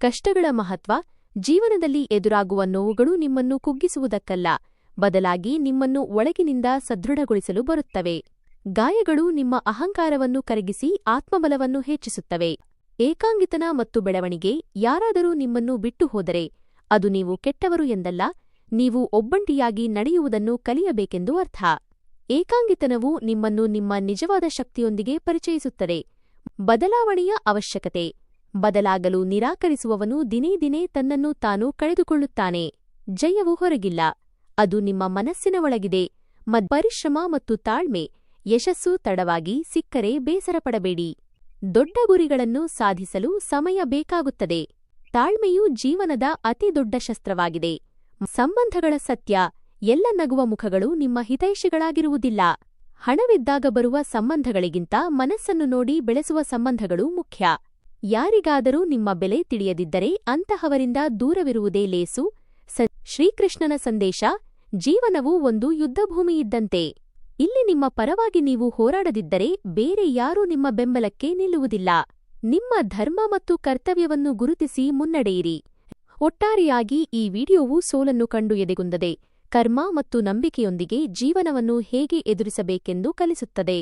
ಕಷ್ಟಗಳ ಮಹತ್ವ ಜೀವನದಲ್ಲಿ ಎದುರಾಗುವ ನೋವುಗಳು ನಿಮ್ಮನ್ನು ಕುಗ್ಗಿಸುವುದಕ್ಕಲ್ಲ, ಬದಲಾಗಿ ನಿಮ್ಮನ್ನು ಒಳಗಿನಿಂದ ಸದೃಢಗೊಳಿಸಲು ಬರುತ್ತವೆ. ಗಾಯಗಳು ನಿಮ್ಮ ಅಹಂಕಾರವನ್ನು ಕರಗಿಸಿ ಆತ್ಮಬಲವನ್ನು ಹೆಚ್ಚಿಸುತ್ತವೆ. ಏಕಾಂಗಿತನ ಮತ್ತು ಬೆಳವಣಿಗೆ ಯಾರಾದರೂ ನಿಮ್ಮನ್ನು ಬಿಟ್ಟು ಹೋದರೆ ಅದು ನೀವು ಕೆಟ್ಟವರು ಎಂದಲ್ಲ, ನೀವು ಒಬ್ಬಂಟಿಯಾಗಿ ನಡೆಯುವುದನ್ನು ಕಲಿಯಬೇಕೆಂದು ಅರ್ಥ. ಏಕಾಂಗಿತನವು ನಿಮ್ಮನ್ನು ನಿಮ್ಮ ನಿಜವಾದ ಶಕ್ತಿಯೊಂದಿಗೆ ಪರಿಚಯಿಸುತ್ತದೆ. ಬದಲಾವಣೆಯ ಅವಶ್ಯಕತೆ ಬದಲಾಗಲು ನಿರಾಕರಿಸುವವನು ದಿನೇ ದಿನೇ ತನ್ನನ್ನು ತಾನು ಕಳೆದುಕೊಳ್ಳುತ್ತಾನೆ. ಜಯವು ಹೊರಗಿಲ್ಲ, ಅದು ನಿಮ್ಮ ಮನಸ್ಸಿನ ಒಳಗಿದೆ. ಪರಿಶ್ರಮ ಮತ್ತು ತಾಳ್ಮೆ ಯಶಸ್ಸು ತಡವಾಗಿ ಸಿಕ್ಕರೆ ಬೇಸರಪಡಬೇಡಿ. ದೊಡ್ಡ ಗುರಿಗಳನ್ನು ಸಾಧಿಸಲು ಸಮಯ ಬೇಕಾಗುತ್ತದೆ. ತಾಳ್ಮೆಯು ಜೀವನದ ಅತಿ ದೊಡ್ಡ ಶಸ್ತ್ರವಾಗಿದೆ. ಸಂಬಂಧಗಳ ಸತ್ಯ ಎಲ್ಲ ನಗುವ ಮುಖಗಳು ನಿಮ್ಮ ಹಿತೈಷಿಗಳಾಗಿರುವುದಿಲ್ಲ. ಹಣವಿದ್ದಾಗ ಬರುವ ಸಂಬಂಧಗಳಿಗಿಂತ ಮನಸ್ಸನ್ನು ನೋಡಿ ಬೆಳೆಸುವ ಸಂಬಂಧಗಳು ಮುಖ್ಯ. ಯಾರಿಗಾದರೂ ನಿಮ್ಮ ಬೆಲೆ ತಿಳಿಯದಿದ್ದರೆ ಅಂತಹವರಿಂದ ದೂರವಿರುವುದೇ ಲೇಸು. ಶ್ರೀಕೃಷ್ಣನ ಸಂದೇಶ: ಜೀವನವು ಒಂದು ಯುದ್ಧಭೂಮಿಯಿದ್ದಂತೆ. ಇಲ್ಲಿ ನಿಮ್ಮ ಪರವಾಗಿ ನೀವು ಹೋರಾಡದಿದ್ದರೆ ಬೇರೆ ಯಾರೂ ನಿಮ್ಮ ಬೆಂಬಲಕ್ಕೆ ನಿಲ್ಲುವುದಿಲ್ಲ. ನಿಮ್ಮ ಧರ್ಮ ಮತ್ತು ಕರ್ತವ್ಯವನ್ನು ಗುರುತಿಸಿ ಮುನ್ನಡೆಯಿರಿ. ಒಟ್ಟಾರೆಯಾಗಿ ಈ ವಿಡಿಯೋವು ಸೋಲನ್ನು ಕಂಡು ಎದೆಗುಂದದೆ, ಕರ್ಮ ಮತ್ತು ನಂಬಿಕೆಯೊಂದಿಗೆ ಜೀವನವನ್ನು ಹೇಗೆ ಎದುರಿಸಬೇಕೆಂದು ಕಲಿಸುತ್ತದೆ.